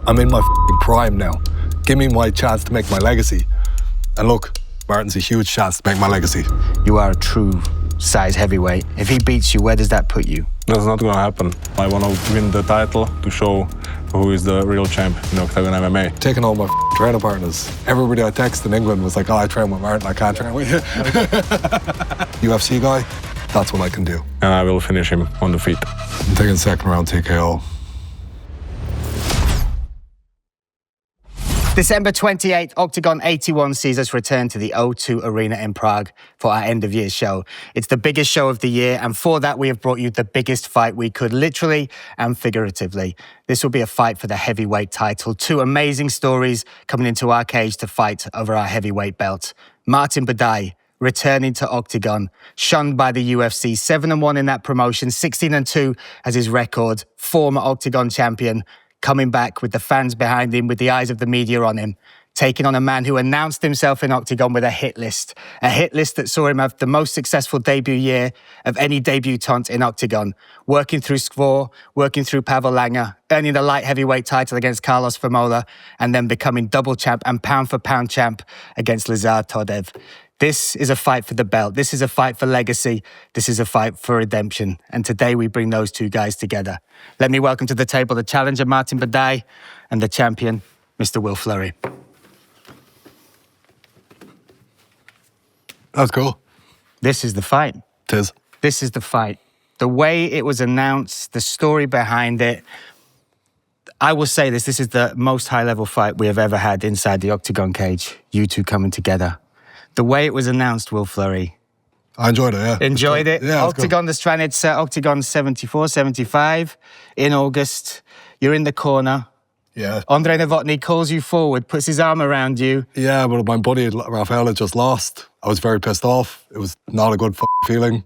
I'm in my prime now. Give me my chance to make my legacy. And look, Martin's a huge chance to make my legacy. You are a true size heavyweight. If he beats you, where does that put you? That's not gonna happen. I wanna win the title to show who is the real champ in Octagon MMA. Taking all my training partners. Everybody I text in England was like, oh, I train with Martin, I can't train with you. UFC guy, that's what I can do. And I will finish him on the feet. I'm taking second round TKO. December 28th, Octagon 81 sees us return to the O2 Arena in Prague for our end-of-year show. It's the biggest show of the year, and for that we have brought you the biggest fight we could, literally and figuratively. This will be a fight for the heavyweight title. Two amazing stories coming into our cage to fight over our heavyweight belt. Martin Buday, returning to Octagon, shunned by the UFC, 7-1 in that promotion, 16-2 as his record, former Octagon champion, coming back with the fans behind him, with the eyes of the media on him, taking on a man who announced himself in Octagon with a hit list that saw him have the most successful debut year of any debutant in Octagon, working through Skvor, working through Pavel Langer, earning the light heavyweight title against Carlos Famola, and then becoming double champ and pound-for-pound champ against Lazar Todev. This is a fight for the belt. This is a fight for legacy. This is a fight for redemption. And today we bring those two guys together. Let me welcome to the table the challenger, Martin Buday, and the champion, Mr. Will Fleury. That's cool. This is the fight. It is. This is the fight. The way it was announced, the story behind it. I will say this is the most high-level fight we have ever had inside the Octagon cage. You two coming together. The way it was announced, Will Fleury. I enjoyed it, yeah. Enjoyed it? Yeah, Octagon, the Strand, it's Octagon 74, 75 in August. You're in the corner. Yeah. Andrei Novotny calls you forward, puts his arm around you. Yeah, but my buddy Rafael had just lost. I was very pissed off. It was not a good feeling.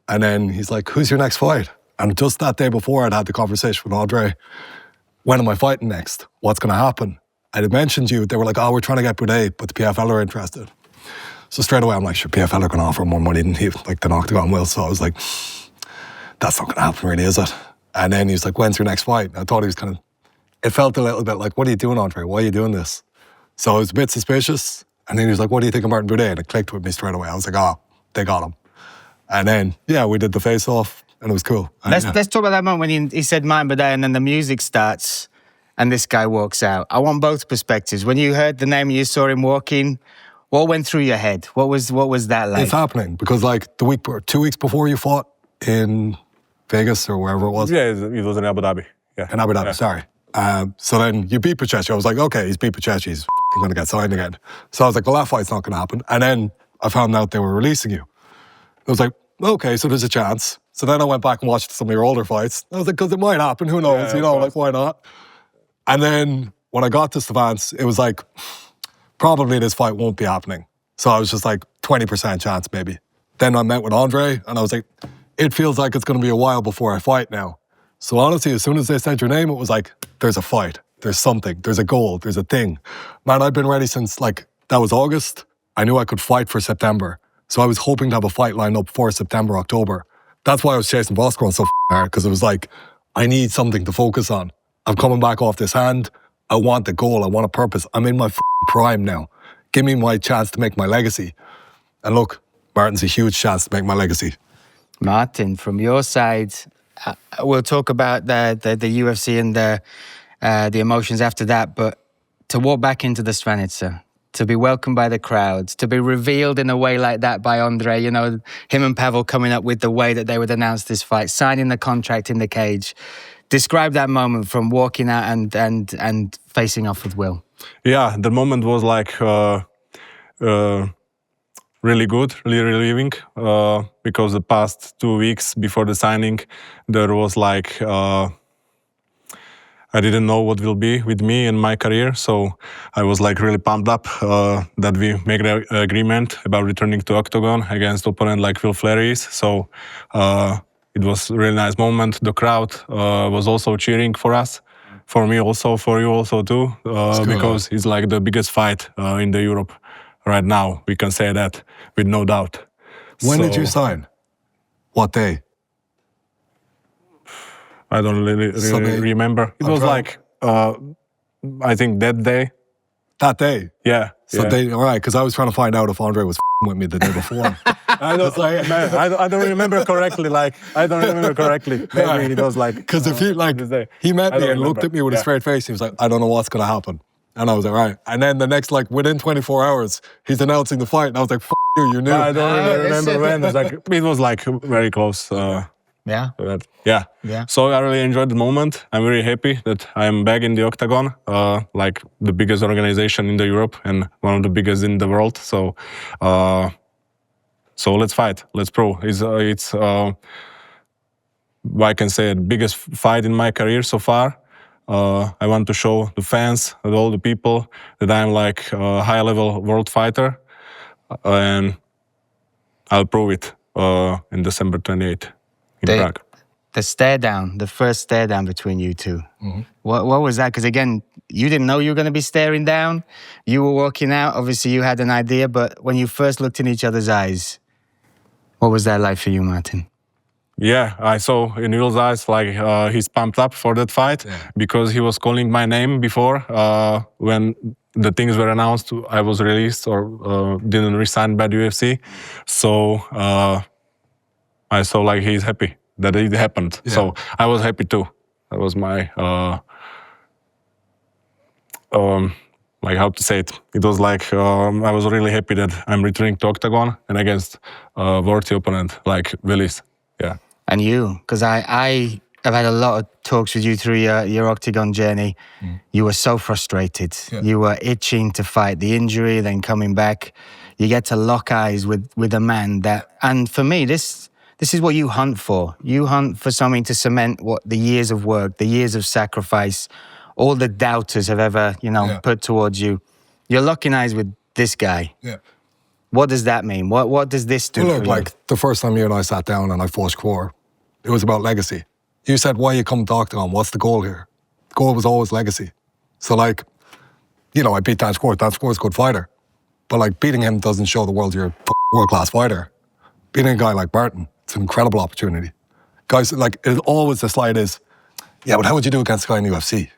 And then he's like, who's your next fight? And just that day before, I'd had the conversation with Andre. When am I fighting next? What's going to happen? I had mentioned you. They were like, oh, we're trying to get Buday, but the PFL are interested. So straight away, I'm like, sure, PFL are going to offer more money than Octagon will. So I was like, that's not going to happen really, is it? And then he was like, when's your next fight? And I thought he was it felt a little bit like, what are you doing, Andre? Why are you doing this? So I was a bit suspicious. And then he was like, what do you think of Martin Buday? And it clicked with me straight away. I was like, oh, they got him. And then, yeah, we did the face-off and it was cool. Let's talk about that moment when he said Martin Buday and then the music starts and this guy walks out. I want both perspectives. When you heard the name and you saw him walking, what went through your head? What was that like? It's happening because 2 weeks before you fought in Vegas or wherever it was. Yeah, it was in Abu Dhabi. Yeah. In Abu Dhabi, yeah. Sorry. So then you beat Pacheco. I was like, okay, he's beat Pacheco. He's going to get signed again. So I was like, well, that fight's not going to happen. And then I found out they were releasing you. I was like, okay, so there's a chance. So then I went back and watched some of your older fights. I was like, because it might happen. Who knows? Yeah, why not? And then when I got to Stevans, it was like, probably this fight won't be happening. So I was just like, 20% chance maybe. Then I met with Andre and I was like, it feels like it's going to be a while before I fight now. So honestly, as soon as they said your name, it was like, there's a fight, there's something, there's a goal, there's a thing. Man, I'd been ready since that was August. I knew I could fight for September. So I was hoping to have a fight lined up for September, October. That's why I was chasing Bosco so hard, because it was like, I need something to focus on. I'm coming back off this hand. I want the goal. I want a purpose. I'm in my prime now. Give me my chance to make my legacy. And look, Martin's a huge chance to make my legacy. Martin, from your side, we'll talk about the UFC and the emotions after that, but to walk back into the Stranica, to be welcomed by the crowds, to be revealed in a way like that by Andre, him and Pavel coming up with the way that they would announce this fight, signing the contract in the cage. Describe that moment from walking out and facing off with Will. Yeah, the moment was really good, really relieving, because the past 2 weeks before the signing, there was I didn't know what will be with me and my career, so I was really pumped up that we make the agreement about returning to Octagon against opponent like Will Fleury is. So it was a really nice moment. The crowd was also cheering for us, for me also, for you also too, because it's the biggest fight in the Europe right now. We can say that with no doubt. When did you sign? What day? I don't really remember. It was I think that day. That day. Yeah. So yeah. all right, because I was trying to find out if Andre was with me the day before. I don't remember correctly. Maybe it was like because if he he met me and looked at me with a straight face, he was like, "I don't know what's gonna happen," and I was like, "All right." And then the next, like within 24 hours, he's announcing the fight, and I was like, you knew." I don't really remember when. It was like very close. Yeah. Yeah. Yeah. So I really enjoyed the moment. I'm very happy that I'm back in the Octagon, like the biggest organization in the Europe and one of the biggest in the world. So, so let's fight. Let's prove. It's I can say the biggest fight in my career so far. I want to show the fans and all the people that I'm like a high-level world fighter, and I'll prove it in December 28th. In Prague. The stare down, the first stare down between you two. What was that? Because again, you didn't know you were going to be staring down. You were walking out. Obviously, you had an idea, but when you first looked in each other's eyes, what was that like for you, Martin? Yeah, I saw in Will's eyes like he's pumped up for that fight because he was calling my name before when the things were announced. I was released or didn't resign by the UFC, so. I saw like he's happy that it happened. Yeah. So I was happy too. That was my, like how to say it. It was like, I was really happy that I'm returning to Octagon and against worthy opponent like Willis. Yeah. And you, because I have had a lot of talks with you through your Octagon journey. You were so frustrated. Yeah. You were itching to fight the injury, then coming back. You get to lock eyes with a man that, and for me, this is what you hunt for. You hunt for something to cement what the years of work, the years of sacrifice, all the doubters have ever, put towards you. You're locking eyes with this guy. Yeah. What does that mean? What does this do? Well, look, like the first time you and I sat down and I fought Square, it was about legacy. You said, "Why you come to Octagon? What's the goal here?" The goal was always legacy. So like, I beat Dan Square. Dan Square's a good fighter, but like beating him doesn't show the world you're a world-class fighter. Beating a guy like Barton, it's an incredible opportunity. Guys, like, it always the slide is, yeah, but how would you do against a guy in the UFC?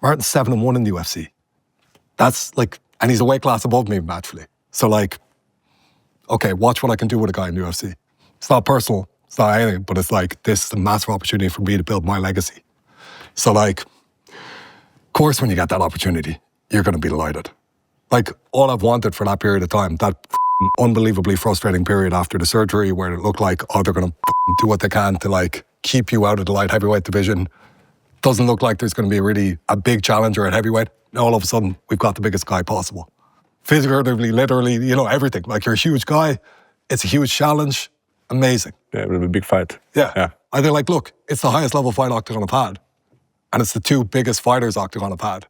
Martin's 7-1 in the UFC. That's like, and he's a weight class above me, naturally. So like, okay, watch what I can do with a guy in the UFC. It's not personal, it's not anything, but it's like, this is a massive opportunity for me to build my legacy. So like, of course, when you get that opportunity, you're going to be delighted. Like, all I've wanted for that period of time, that unbelievably frustrating period after the surgery where it looked like, they're going to do what they can to like keep you out of the light heavyweight division. Doesn't look like there's going to be really a big challenger at heavyweight. And all of a sudden, we've got the biggest guy possible. Figuratively, literally, everything. Like, you're a huge guy. It's a huge challenge. Amazing. Yeah, it will be a big fight. Yeah. I think, like, look, it's the highest level fight Octagon have had. And it's the two biggest fighters Octagon have had.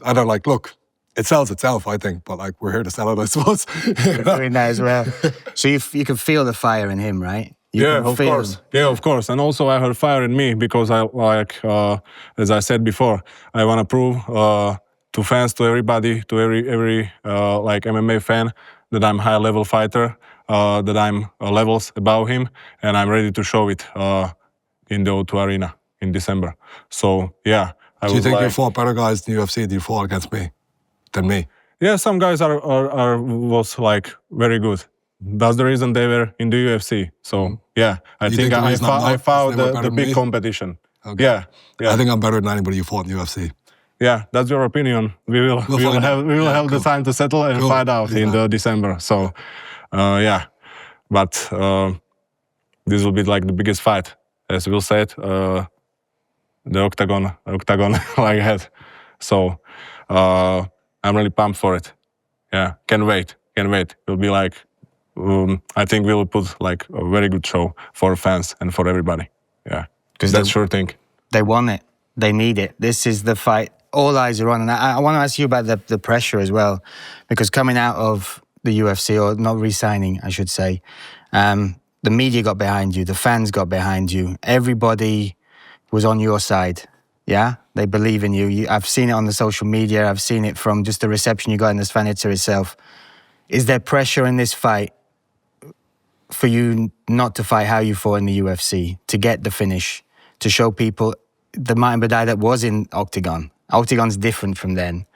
And they're like, look, it sells itself, I think, but like, we're here to sell it, I suppose. You're doing that as well. So you can feel the fire in him, right? Of course. Yeah, of course. And also I heard fire in me because I like, as I said before, I want to prove to fans, to everybody, to every like MMA fan that I'm high level fighter, that I'm levels above him, and I'm ready to show it in the O2 Arena in December. So yeah. Do you think you fought better guys in the UFC than you fought against me? Than me? Yeah, some guys was like very good. That's the reason they were in the UFC. So yeah, I think I found the big competition. Okay. Yeah. I think I'm better than anybody you fought in the UFC. Yeah, that's your opinion. We will have the time to settle and find out in the December. So yeah, but this will be like the biggest fight, as Will said. The Octagon like that. So. I'm really pumped for it. Yeah, can't wait. It'll be like, I think we'll put like a very good show for fans and for everybody. Yeah, because that's sure thing. They want it. They need it. This is the fight. All eyes are on. And I want to ask you about the pressure as well, because coming out of the UFC, or not re-signing, I should say, the media got behind you, the fans got behind you, everybody was on your side. Yeah, they believe in you. I've seen it on the social media. I've seen it from just the reception you got in the Svanica itself. Is there pressure in this fight for you not to fight how you fought in the UFC, to get the finish, to show people the Martin Buday that was in Octagon, Octagon's different from then.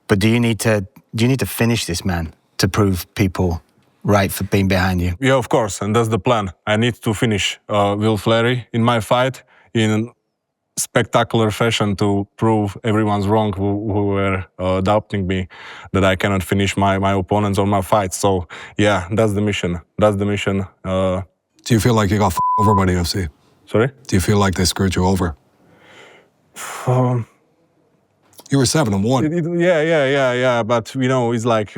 But do you need to finish this man to prove people right for being behind you? Yeah, of course, and that's the plan. I need to finish Will Fleury in my fight in spectacular fashion to prove everyone's wrong who were doubting me that I cannot finish my opponents or my fights. So yeah, that's the mission. That's the mission. Do you feel like you got over by the UFC? Sorry? Do you feel like they screwed you over? You were 7-1. Yeah. But you know, it's like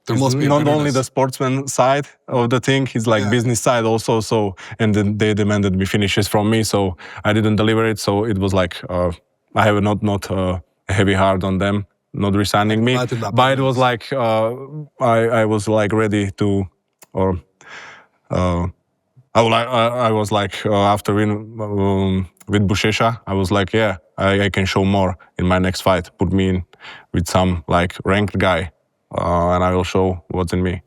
There must be not bitterness. only the sportsman side of the thing; it's like business side also. So, and then they demanded me finishes from me, so I didn't deliver it. So it was like I have not a heavy heart on them not resigning me, but it was like I was like ready to, or I was like after win with Bushesha, I was like, yeah, I can show more in my next fight. Put me in with some like ranked guy, and I will show what's in me.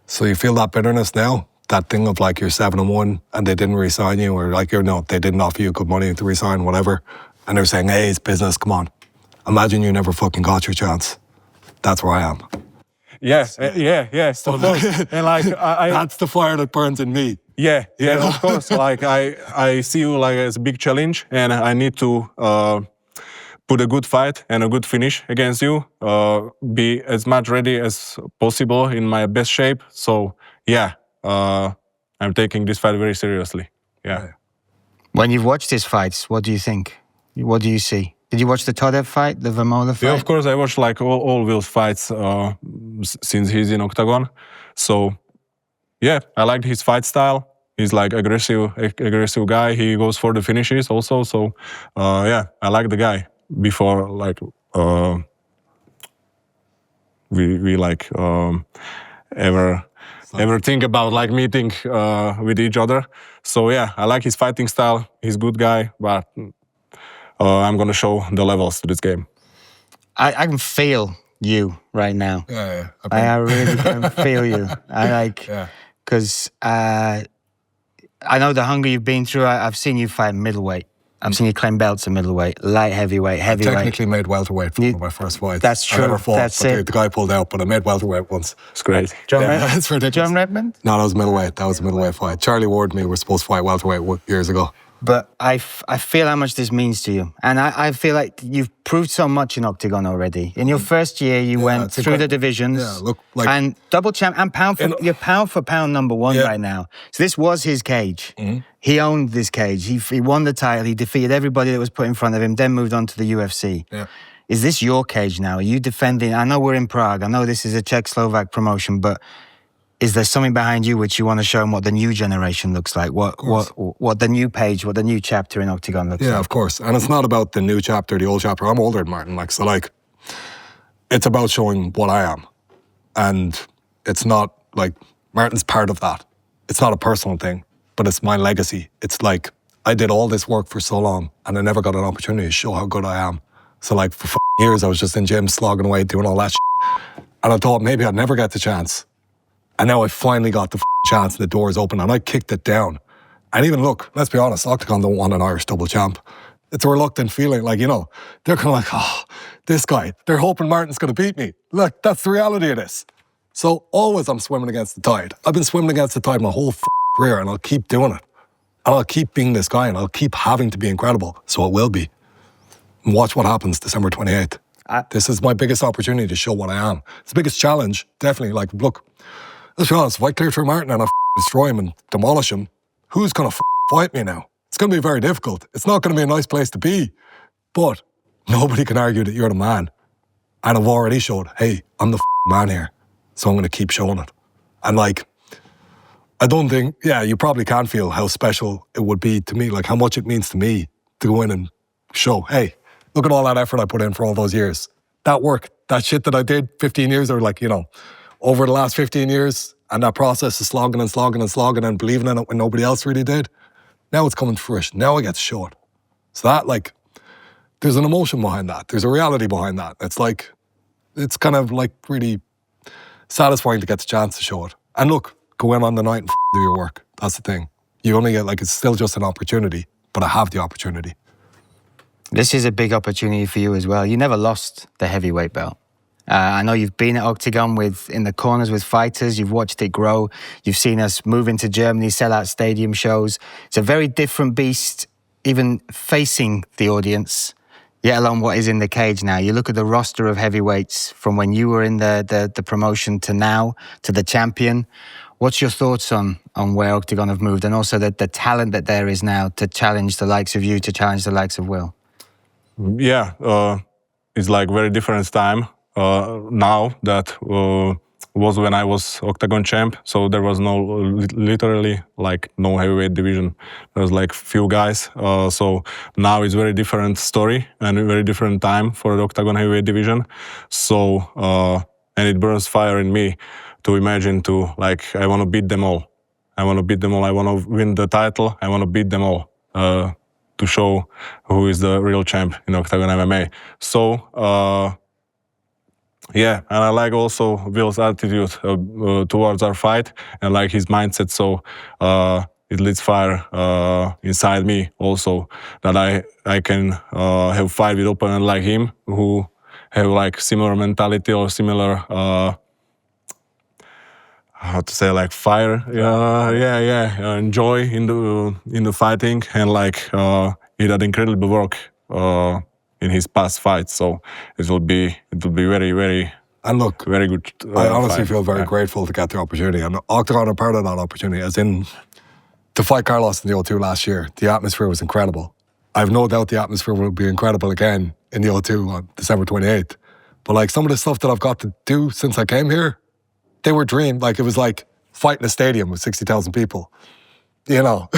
So you feel that bitterness now? That thing of like you're 7-1 and they didn't resign you, or like they didn't offer you good money to resign, whatever, and they're saying, hey, it's business, come on. Imagine you never fucking got your chance. That's where I am. Yes, of course. And like That's the fire that burns in me. Yeah, of course. Like I see you like as a big challenge, and I need to put a good fight and a good finish against you. Be as much ready as possible in my best shape. So yeah, I'm taking this fight very seriously. Yeah. When you've watched his fights, what do you think? What do you see? Did you watch the Todev fight, the Vermola fight? Yeah, of course. I watched like all Will's fights since he's in Octagon. So yeah, I liked his fight style. He's like aggressive guy. He goes for the finishes also. So yeah, I like the guy. Before like we like ever think about like meeting with each other. So yeah, I like his fighting style. He's a good guy, but I'm gonna show the levels to this game. I can feel you right now. Yeah. I really can feel you. I like, because I know the hunger you've been through. I've seen you fight middleweight. I've seen you claim belts at middleweight, light heavyweight, heavyweight. Technically made welterweight for my first fight. That's true. I never fought, That's but it. The guy pulled out, but I made welterweight once. It's great. John It's ridiculous. John Redmond? No, that was middleweight. That was a middleweight fight. Charlie Ward and me were supposed to fight welterweight years ago. But I feel how much this means to you. And I feel like you've proved so much in Octagon already. In your first year, you went through the divisions. Yeah, look, like, and double champ and you're pound for pound number one right now. So this was his cage. Mm-hmm. He owned this cage. He won the title. He defeated everybody that was put in front of him, then moved on to the UFC. Yeah. Is this your cage now? Are you defending? I know we're in Prague. I know this is a Czech-Slovak promotion, but is there something behind you which you want to show them what the new generation looks like? What the new page, what the new chapter in Octagon looks like? Yeah, of course. And it's not about the new chapter, the old chapter. I'm older than Martin. It's about showing what I am. And it's not like Martin's part of that. It's not a personal thing, but it's my legacy. It's like I did all this work for so long and I never got an opportunity to show how good I am. So like for years, I was just in gyms slogging away, doing all that shit. And I thought maybe I'd never get the chance. And now I finally got the chance and the door is open and I kicked it down. And even look, let's be honest, Octagon don't want an Irish double champ. It's a reluctant feeling, like, they're kind of like, oh, this guy, they're hoping Martin's going to beat me. Look, that's the reality of this. So always I'm swimming against the tide. I've been swimming against the tide my whole career and I'll keep doing it. And I'll keep being this guy and I'll keep having to be incredible. So it will be. And watch what happens December 28th. This is my biggest opportunity to show what I am. It's the biggest challenge, definitely. Like, look, let's be honest, if I clear through Martin and I destroy him and demolish him, who's going to fight me now? It's going to be very difficult. It's not going to be a nice place to be. But nobody can argue that you're the man. And I've already showed, hey, I'm the man here. So I'm going to keep showing it. And like, I don't think, you probably can feel how special it would be to me, like how much it means to me to go in and show, hey, look at all that effort I put in for all those years. That work, that shit that I did 15 years or over the last 15 years, and that process of slogging and believing in it when nobody else really did. Now it's coming to fruition. Now I get to show it. So that, there's an emotion behind that. There's a reality behind that. It's kind of really satisfying to get the chance to show it. And look, go in on the night and do your work. That's the thing. You only get, it's still just an opportunity, but I have the opportunity. This is a big opportunity for you as well. You never lost the heavyweight belt. I know you've been at Octagon in the corners with fighters. You've watched it grow. You've seen us move into Germany, sell out stadium shows. It's a very different beast, even facing the audience, yet alone what is in the cage now. You look at the roster of heavyweights from when you were in the promotion to now, to the champion. What's your thoughts on where Octagon have moved, and also the talent that there is now to challenge the likes of you, to challenge the likes of Will? Yeah, it's like very different time now that was when I was Octagon champ. So there was literally like no heavyweight division. There was like few guys. So now it's very different story and a very different time for the Octagon heavyweight division. So and it burns fire in me to imagine to like I want to beat them all. I want to beat them all. I want to win the title. I want to beat them all. To show who is the real champ in Octagon MMA. So, yeah, and I like also Will's attitude towards our fight and like his mindset. So it leads fire inside me also that I can have fight with opponent like him who have like similar mentality or similar how to say, like fire, and joy in the fighting, and like he did incredible work in his past fights. So it will be very, very, and look, very good. I honestly feel very grateful to get the opportunity, and Octagon are part of that opportunity. As in, to fight Carlos in the O2 last year, the atmosphere was incredible. I have no doubt the atmosphere will be incredible again in the O2 on December 28th. But like some of the stuff that I've got to do since I came here, they were dreamed. Like it was like fighting a stadium with 60,000 people. You know,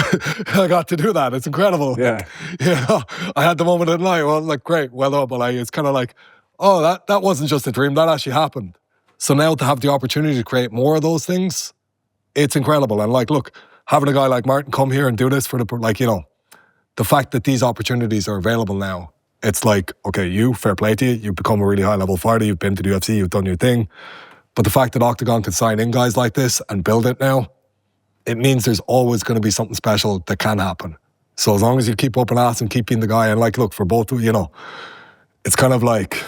I got to do that. It's incredible. Yeah. You know, I had the moment of the night. Well, like great, well done. But like, it's kind of like, oh, that wasn't just a dream. That actually happened. So now to have the opportunity to create more of those things, it's incredible. And like, look, having a guy like Martin come here and do this for the, like, you know, the fact that these opportunities are available now, it's like, okay, fair play to you. You've become a really high level fighter. You've been to the UFC. You've done your thing. But the fact that Octagon can sign in guys like this and build it now, it means there's always going to be something special that can happen. So as long as you keep up an ass and keep being the guy, and like, look, for both, you know, it's kind of like,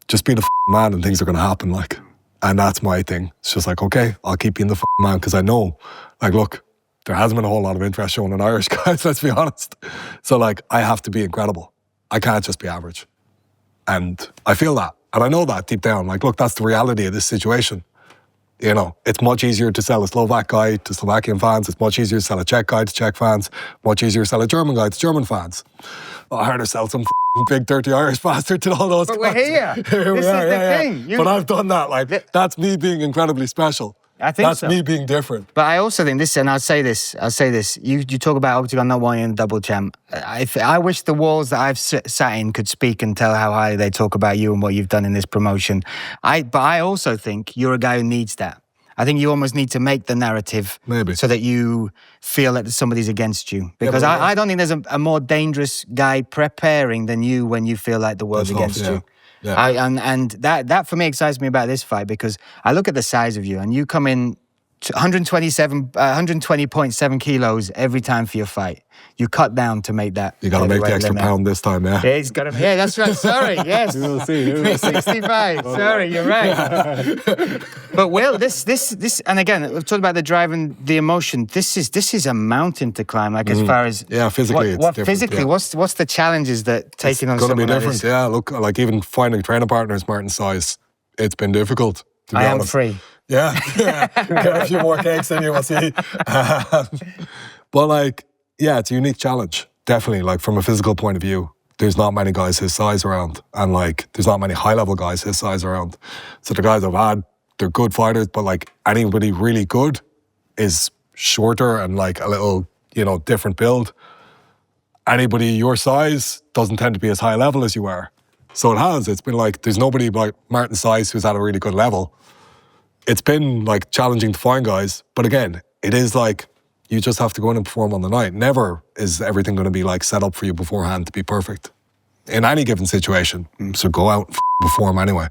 just be the man and things are going to happen, like. And that's my thing. It's just like, okay, I'll keep being the man, because I know, like, look, there hasn't been a whole lot of interest shown in Irish guys, let's be honest. So like, I have to be incredible. I can't just be average. And I feel that. And I know that deep down. Like, look, that's the reality of this situation. You know, it's much easier to sell a Slovak guy to Slovakian fans. It's much easier to sell a Czech guy to Czech fans. Much easier to sell a German guy to German fans. Well, harder to sell some big, dirty Irish bastard to all those guys. But we're here. Here this we are, is the thing. But I've done that. Like, that's me being incredibly special. I think that's so. me being different. But I also think this, and I'll say this. You talk about Octagon not wanting a double champ. I wish the walls that I've sat in could speak and tell how highly they talk about you and what you've done in this promotion. But I also think you're a guy who needs that. I think you almost need to make the narrative Maybe. so that you feel that somebody's against you. Because I don't think there's a more dangerous guy preparing than you when you feel like the world's against you. Yeah. And that for me excites me about this fight, because I look at the size of you and you come in 120.7 kilos every time for your fight. You cut down to make that. You got to make the extra pound this time, yeah? Yeah, he's got to. Yeah, that's right. Sorry, yes. We will see. 65. Sorry, you're right. But Will, this, and again, we've talked about the drive and the emotion. This is a mountain to climb. Like as far as physically, what physically, yeah. what's the challenges that taking on someone going to be like different. this? Yeah, look, like even finding training partners Martin's size, it's been difficult. To be honest. Am free. Yeah, get a few more cakes in you, we'll see. But like, yeah, it's a unique challenge. Definitely, like from a physical point of view, there's not many guys his size around. And like, there's not many high-level guys his size around. So the guys I've had, they're good fighters, but like anybody really good is shorter and like a little, you know, different build. Anybody your size doesn't tend to be as high level as you are. So it's been like, there's nobody like Martin's size who's at a really good level. It's been like challenging to find guys, but again, it is like you just have to go in and perform on the night. Never is everything going to be like set up for you beforehand to be perfect in any given situation. So go out and perform anyway.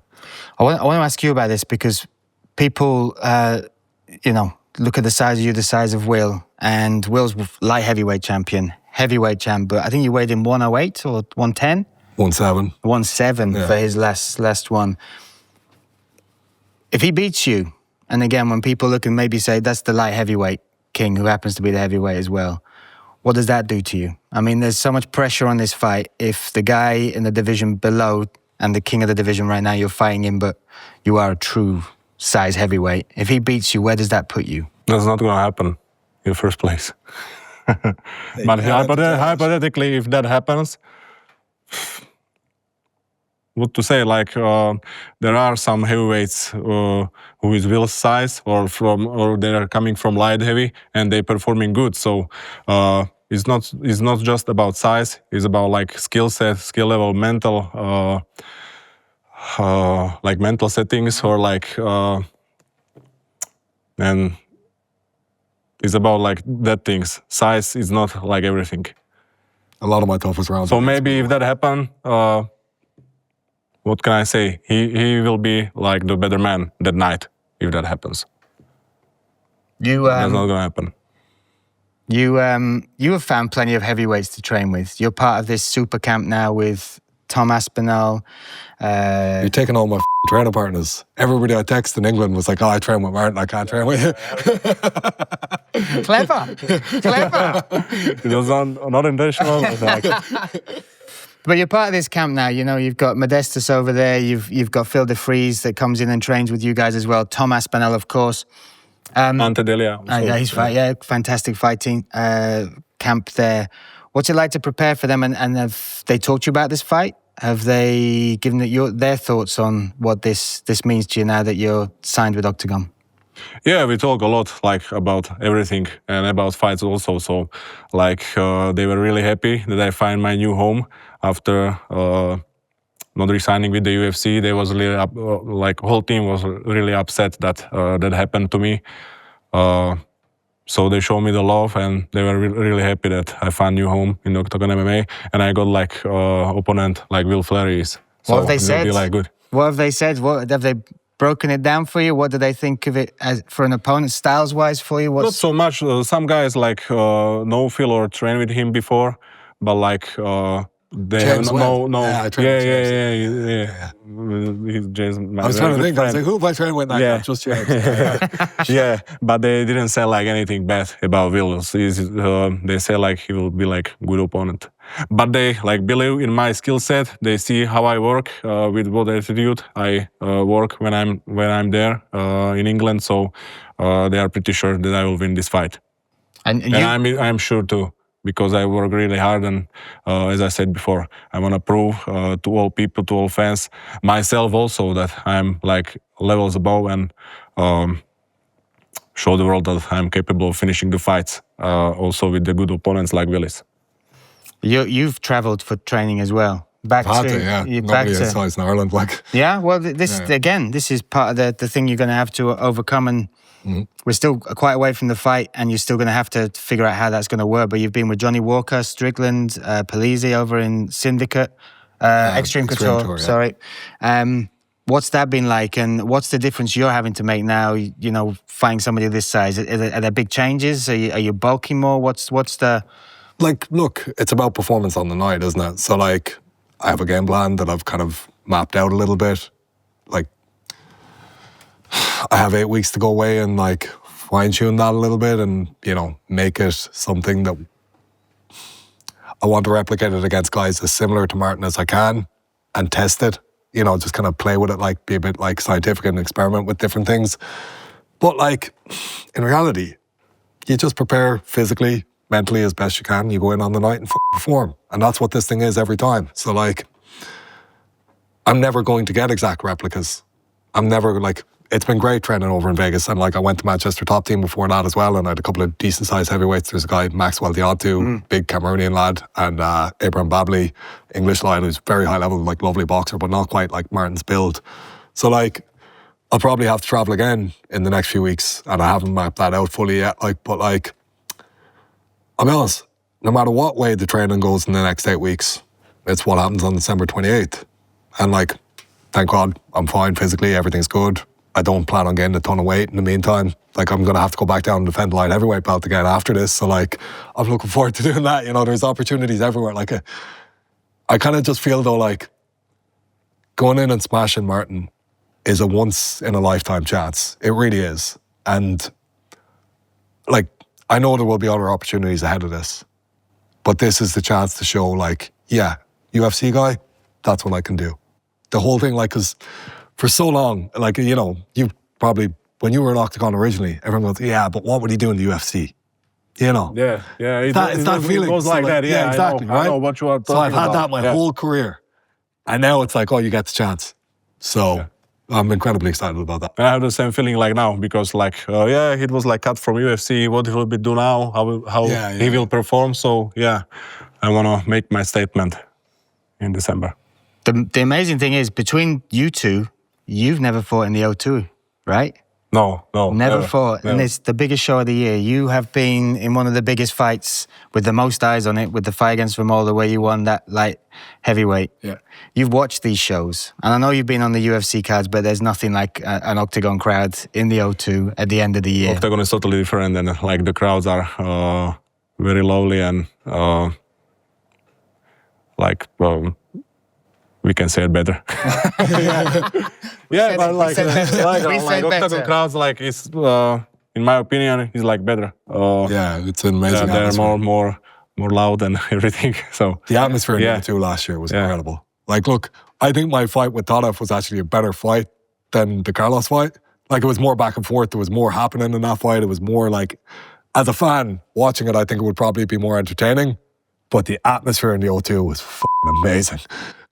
I want to ask you about this because people, you know, look at the size of you, the size of Will, and Will's light heavyweight champion, heavyweight champ, but I think you weighed in 108 or 110? 1-7. 1-7 for his last one. If he beats you, and again, when people look and maybe say that's the light heavyweight king who happens to be the heavyweight as well, what does that do to you? I mean, there's so much pressure on this fight. If the guy in the division below and the king of the division right now, you're fighting him, but you are a true size heavyweight. If he beats you, where does that put you? That's not going to happen in the first place. But hypothetically, if that happens, what to say? Like there are some heavyweights who is Will's size, or they are coming from light heavy and they performing good. So it's not just about size. It's about like skill set, skill level, mental, like mental settings, or like and it's about like that things. Size is not like everything. A lot of my toughest rounds. So maybe if that happen, what can I say? He will be like the better man that night if that happens. That's not gonna happen. You have found plenty of heavyweights to train with. You're part of this super camp now with Tom Aspinall. You're taking all my training partners. Everybody I text in England was like, "Oh, I train with Martin. I can't train with you." Clever. It was not intentional. But like, But you're part of this camp now. You know, you've got Modestus over there. You've got Phil de Vries that comes in and trains with you guys as well. Tom Aspinall, of course. Ante Delia. Fantastic fighting camp there. What's it like to prepare for them? And have they talked to you about this fight? Have they given their thoughts on what this means to you now that you're signed with Octagon? Yeah, we talk a lot like about everything and about fights also. So like they were really happy that I find my new home after not resigning with the UFC. They was really like whole team was really upset that that happened to me. So they showed me the love, and they were really happy that I found new home in Octagon MMA, and I got like opponent like Will Fleury. So what have they said? Be, like, good. What have they said? What have they broken it down for you? What do they think of it as for an opponent, styles-wise for you? Not so much. Some guys like know Phil or train with him before, but like they James have no. Yeah, I trained with James. James. I was trying to think. I was like, who have I trained with? Like, Yeah. just James. Yeah, but they didn't say like anything bad about Will. They say like he will be like good opponent. But they like believe in my skill set. They see how I work with what attitude I work when I'm there in England. So they are pretty sure that I will win this fight. And I'm sure too, because I work really hard, and as I said before, I want to prove to all people, to all fans, myself also, that I'm like levels above, and show the world that I'm capable of finishing the fights, also with the good opponents like Willis. You've travelled for training as well. Nobody has size in Ireland. Like, yeah, well, this is part of the thing you're going to have to overcome, and we're still quite away from the fight, and you're still going to have to figure out how that's going to work. But you've been with Johnny Walker, Strickland, Polizzi over in Syndicate, Extreme Couture. Sorry. What's that been like, and what's the difference you're having to make now? You know, fighting somebody this size. Are there big changes? Are you bulking more? What's the like? Look, it's about performance on the night, isn't it? So like, I have a game plan that I've kind of mapped out a little bit. Like, I have 8 weeks to go away and like fine-tune that a little bit, and you know, make it something that I want to replicate it against guys as similar to Martin as I can, and test it. You know, just kind of play with it, like be a bit like scientific and experiment with different things. But like, in reality, you just prepare physically, mentally as best you can. You go in on the night and perform, and that's what this thing is every time. So like, I'm never going to get exact replicas. I'm never like. It's been great training over in Vegas, and like I went to Manchester Top Team before that as well, and I had a couple of decent sized heavyweights. There's a guy, Maxwell Deontu, big Cameroonian lad, and Abraham Babley, English lad, who's very high level, like lovely boxer, but not quite like Martin's build. So like, I'll probably have to travel again in the next few weeks, and I haven't mapped that out fully yet. Like, but like, I'll be honest, no matter what way the training goes in the next 8 weeks, it's what happens on December 28th. And like, thank God, I'm fine physically, everything's good. I don't plan on getting a ton of weight in the meantime. Like, I'm going to have to go back down and defend the light heavyweight belt again after this. So, like, I'm looking forward to doing that. You know, there's opportunities everywhere. Like, I kind of just feel, though, like, going in and smashing Martin is a once-in-a-lifetime chance. It really is. And, like, I know there will be other opportunities ahead of this. But this is the chance to show, like, yeah, UFC guy, that's what I can do. The whole thing, like, because for so long, like, you know, you probably, when you were in Octagon originally, everyone goes, yeah, but what would he do in the UFC? You know? Yeah. It's that feeling. It goes like that. Yeah, exactly. I know what you are talking about. So I've had that my whole career. And now it's like, oh, you get the chance. So I'm incredibly excited about that. And I have the same feeling like now, because like, it was like cut from UFC. What he will be do now? How he will perform? So yeah, I want to make my statement in December. The amazing thing is, between you two, you've never fought in the O2, right? No. Never fought. Never. And it's the biggest show of the year. You have been in one of the biggest fights with the most eyes on it, with the fight against Romualdo, where you won that light heavyweight. Yeah. You've watched these shows. And I know you've been on the UFC cards, but there's nothing like an Octagon crowd in the O2 at the end of the year. Octagon is totally different, and like the crowds are very lovely, and we can say it better. Yeah, but like Octagon crowds, like, is in my opinion, is like better. Yeah, it's an amazing they're atmosphere. more loud and everything. So the atmosphere in the 2 last year was incredible. Like, look, I think my fight with Tadev was actually a better fight than the Carlos fight. Like, it was more back and forth. There was more happening in that fight. It was more like, as a fan watching it, I think it would probably be more entertaining. But the atmosphere in the O2 was amazing.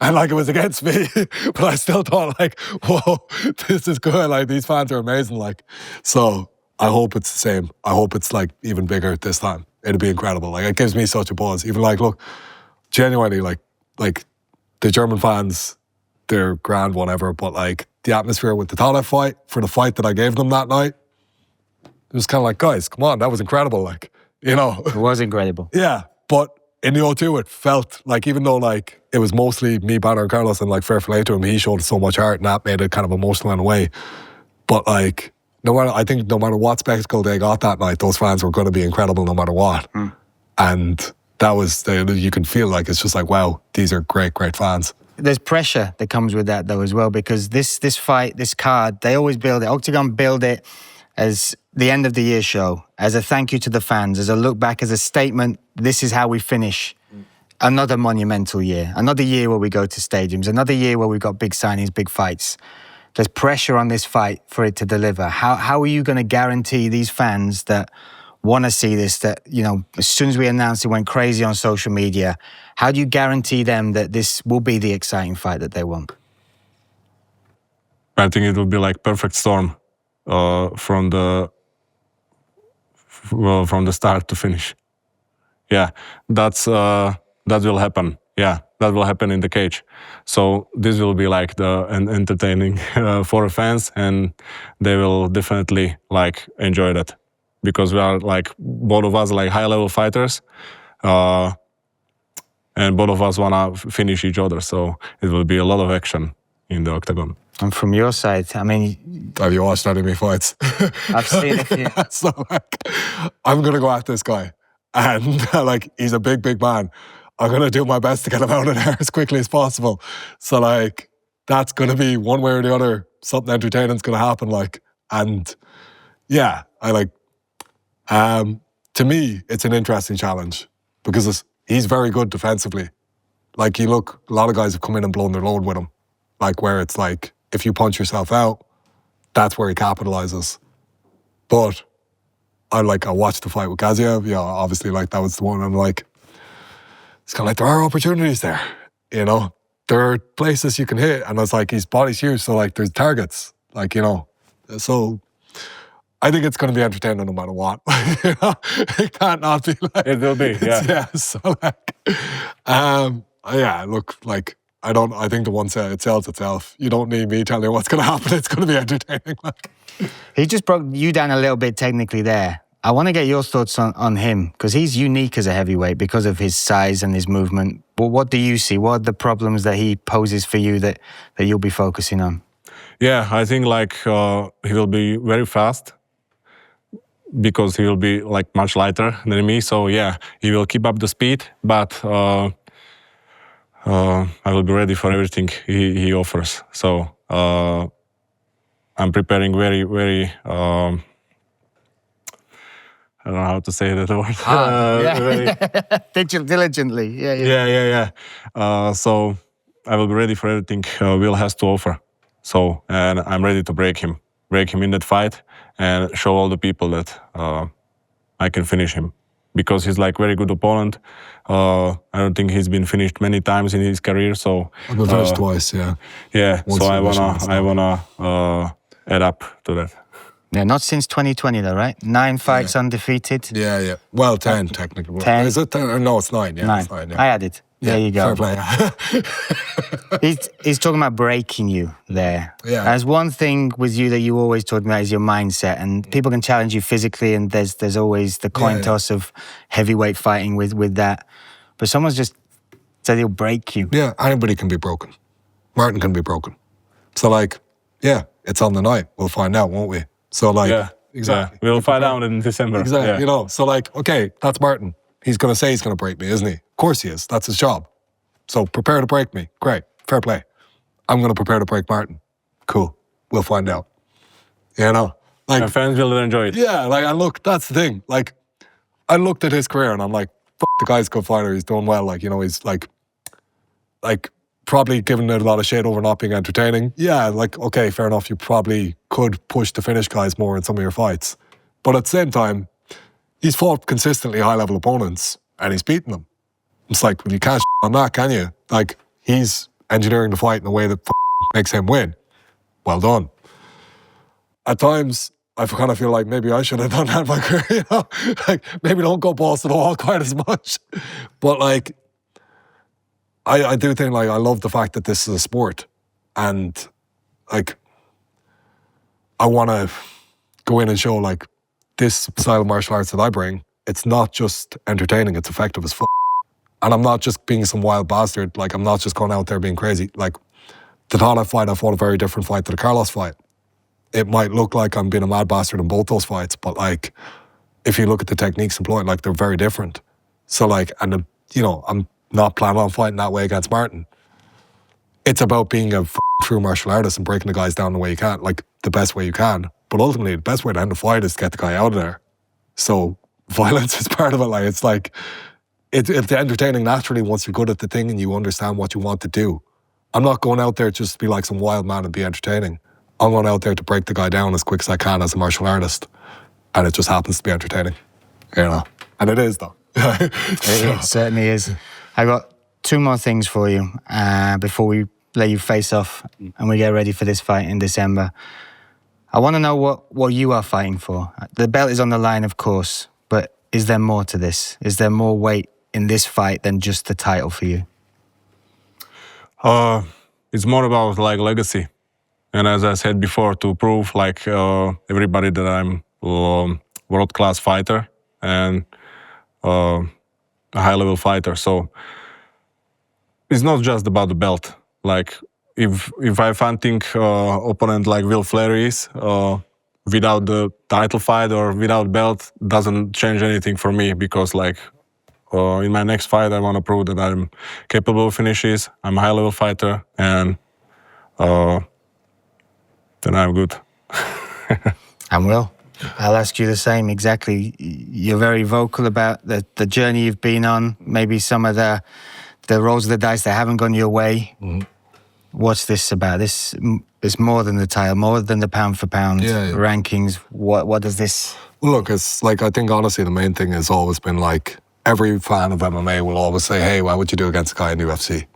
And like, it was against me, but I still thought, like, whoa, this is good. Like, these fans are amazing. Like, so I hope it's the same. I hope it's like even bigger this time. It'd be incredible. Like, it gives me such a buzz. Even like, look, genuinely, like the German fans, they're grand, whatever. But like, the atmosphere with the Tadev fight, for the fight that I gave them that night, it was kind of like, guys, come on, that was incredible. Like, you know. It was incredible. Yeah, but in the O2, it felt like, even though like it was mostly me, Banner, and Carlos, and like fair play to him, he showed so much heart, and that made it kind of emotional in a way. But like, I think no matter what spectacle they got that night, those fans were going to be incredible no matter what. And that was, you can feel like, it's just like, wow, these are great, great fans. There's pressure that comes with that though as well, because this fight, this card, they always build it. Octagon build it as the end of the year show, as a thank you to the fans, as a look back, as a statement. This is how we finish another monumental year, another year where we go to stadiums, another year where we've got big signings, big fights. There's pressure on this fight for it to deliver. How are you going to guarantee these fans that want to see this, that, you know, as soon as we announced it, went crazy on social media, how do you guarantee them that this will be the exciting fight that they want? I think it will be like perfect storm from the start to finish. Yeah, that will happen. Yeah, that will happen in the cage. So this will be like the entertaining for the fans, and they will definitely like enjoy that, because we are like, both of us like high-level fighters, and both of us wanna finish each other. So it will be a lot of action in the Octagon. And from your side, I mean, have you watched any of my fights? I've seen a few. So like, I'm gonna go at this guy, and like, he's a big, big man. I'm gonna do my best to get him out of there as quickly as possible. So like, that's gonna be one way or the other, something entertaining's gonna happen. Like, and yeah, I like. To me, it's an interesting challenge, because he's very good defensively. Like, a lot of guys have come in and blown their load with him. Like, where it's like, if you punch yourself out, that's where he capitalizes. But I watched the fight with Gaziev. Yeah, obviously, like, that was the one. I'm like, it's kind of like, there are opportunities there. You know, there are places you can hit, and it's like, his body's huge, so like, there's targets. Like, you know, so I think it's going to be entertaining no matter what. You know? It can't not be. Like, it will be, yeah. Yeah. So like, yeah. Look, like, I think the one it sells itself. You don't need me telling you what's going to happen. It's going to be entertaining. Like, he just broke you down a little bit technically there. I want to get your thoughts on him, because he's unique as a heavyweight because of his size and his movement. But what do you see? What are the problems that he poses for you that you'll be focusing on? Yeah, I think like he will be very fast because he will be like much lighter than me. So yeah, he will keep up the speed, but I will be ready for everything he offers. So I'm preparing very, very. I don't know how to say that word. Diligently. Yeah. Yeah. So I will be ready for everything Will has to offer. So, and I'm ready to break him in that fight, and show all the people that I can finish him, because he's like very good opponent. I don't think he's been finished many times in his career. So I've been finished twice, yeah. Yeah. Once So submission, I wanna add up to that. Yeah, not since 2020 though, right? 9 fights undefeated. Yeah. Well, 10 technically. 10? Is it 10? No, it's 9. Yeah, 9. It's 9, yeah. I added. Yeah, There you go. fair play. He's talking about breaking you there. Yeah. There's one thing with you that you always talk about is your mindset, and people can challenge you physically, and there's always the coin toss of heavyweight fighting with that. But someone's just said he'll break you. Yeah, anybody can be broken. Martin can be broken. So, like, yeah, it's on the night. We'll find out, won't we? So, like, Yeah, exactly. Yeah. We'll find out in December. Exactly. Yeah. You know, so like, okay, that's Martin. He's going to say he's going to break me, isn't he? Of course he is. That's his job. So prepare to break me. Great. Fair play. I'm going to prepare to break Martin. Cool. We'll find out. You know? Like, My fans will enjoy it. yeah, like, and look, that's the thing. Like, I looked at his career and I'm like, the guy's a good fighter. He's doing well. Like, you know, he's like probably given it a lot of shit over not being entertaining. Yeah, like, okay, fair enough. You probably could push the finish guys more in some of your fights. But at the same time, he's fought consistently high-level opponents and he's beaten them. It's like, well, you can't on that, can you? Like, he's engineering the fight in a way that makes him win. Well done. At times, I kind of feel like maybe I should have done that in my career, you know? Like, maybe don't go balls to the wall quite as much. But, like, I do think, like, I love the fact that this is a sport. And, like, I want to go in and show, like, this style of martial arts that I bring, it's not just entertaining, it's effective as fuck. And I'm not just being some wild bastard. Like, I'm not just going out there being crazy. Like, the Tana fight, I fought a very different fight to the Carlos fight. It might look like I'm being a mad bastard in both those fights, but, like, if you look at the techniques employed, like, they're very different. So, like, and, you know, I'm not planning on fighting that way against Martin. It's about being a true martial artist and breaking the guys down the way you can, like, the best way you can. But ultimately, the best way to end the fight is to get the guy out of there. So violence is part of it. Like, it's like, it's entertaining naturally once you're good at the thing and you understand what you want to do. I'm not going out there just to be like some wild man and be entertaining. I'm going out there to break the guy down as quick as I can as a martial artist. And it just happens to be entertaining, you know? And it is, though. It certainly is. I got 2 more things for you before we let you face off and we get ready for this fight in December. I want to know what you are fighting for. The belt is on the line, of course, but is there more to this? Is there more weight in this fight than just the title for you? It's more about like legacy, and as I said before, to prove like everybody that I'm world-class fighter and a high-level fighter. So it's not just about the belt. Like, if I fighting opponent like Will Fleury is without the title fight or without belt, doesn't change anything for me, because like in my next fight I want to prove that I'm capable of finishes, I'm a high-level fighter, and then I'm good. And Will, I'll ask you the same exactly. You're very vocal about the journey you've been on, maybe some of the rolls of the dice that haven't gone your way. Mm-hmm. What's this about? This is more than the title, more than the pound for pound rankings. What does this... Well, look, it's like, I think honestly the main thing has always been like, every fan of MMA will always say, hey, what would you do against a guy in the UFC?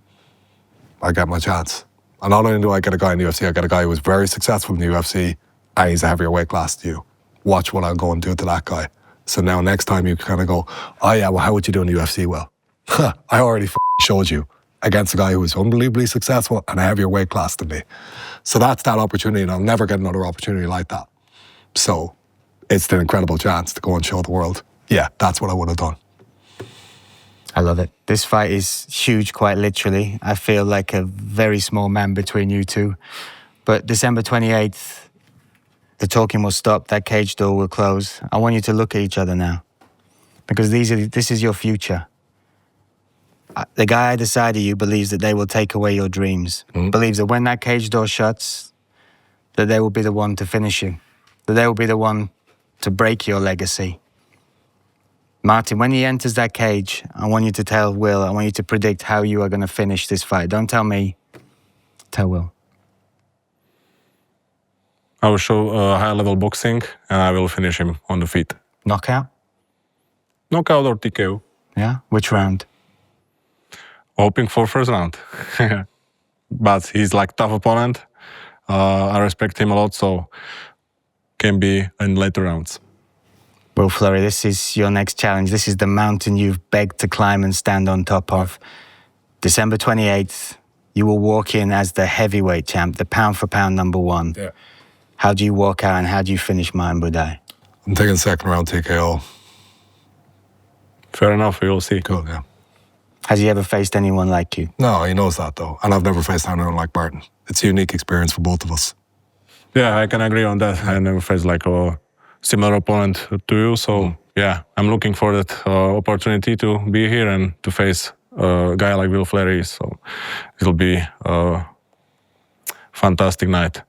I get my chance. And not only do I get a guy in the UFC, I get a guy who was very successful in the UFC and he's a heavier weight class than you. Watch what I'll go and do to that guy. So now next time you kind of go, oh yeah, well, how would you do in the UFC? Well, I already showed you against a guy who was unbelievably successful and a heavier weight class than me. So that's that opportunity, and I'll never get another opportunity like that. So it's an incredible chance to go and show the world. Yeah, that's what I would have done. I love it. This fight is huge, quite literally. I feel like a very small man between you two. But December 28th, the talking will stop, that cage door will close. I want you to look at each other now, because this is your future. The guy either side of you believes that they will take away your dreams, believes that when that cage door shuts, that they will be the one to finish you, that they will be the one to break your legacy. Martin, when he enters that cage, I want you to tell Will, I want you to predict how you are going to finish this fight. Don't tell me, tell Will. I will show high-level boxing, and I will finish him on the feet. Knockout? Knockout or TKO. Yeah? Which round? Hoping for first round. But he's like tough opponent. I respect him a lot, so can be in later rounds. Will Fleury, this is your next challenge. This is the mountain you've begged to climb and stand on top of. December 28th, you will walk in as the heavyweight champ, the pound-for-pound number one. Yeah. How do you walk out and how do you finish World Buday? I'm taking second round TKO. Fair enough, we will see. Cool, yeah. Has he ever faced anyone like you? No, he knows that though. And I've never faced anyone like Martin. It's a unique experience for both of us. Yeah, I can agree on that. I never faced like a similar opponent to you. So yeah, I'm looking for that opportunity to be here and to face a guy like Will Fleury. So it'll be a fantastic night.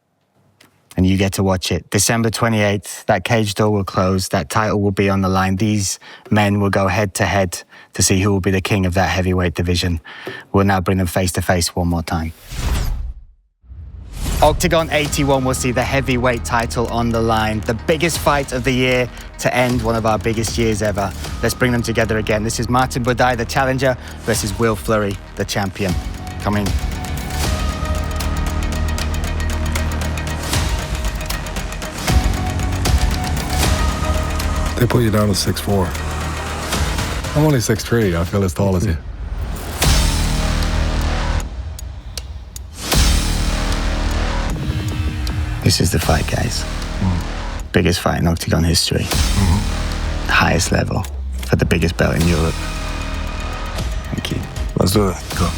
And you get to watch it. December 28th, that cage door will close, that title will be on the line. These men will go head to head to see who will be the king of that heavyweight division. We'll now bring them face to face one more time. Octagon 81 will see the heavyweight title on the line. The biggest fight of the year to end one of our biggest years ever. Let's bring them together again. This is World Buday, the challenger, versus Will Fleury, the champion. Come in. They put you down to 6'4". I'm only 6'3". I feel as tall as you. This is the fight, guys. Biggest fight in Octagon history. Highest level for the biggest belt in Europe. Thank you. Let's do it. Go.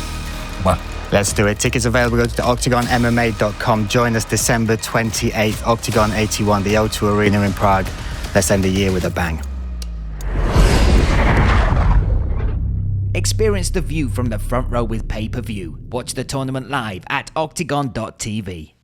Come on. Let's do it. Tickets available. Go to octagonmma.com. Join us December 28th, Octagon 81, the O2 Arena in Prague. Let's end the year with a bang. Experience the view from the front row with pay-per-view. Watch the tournament live at octagon.tv.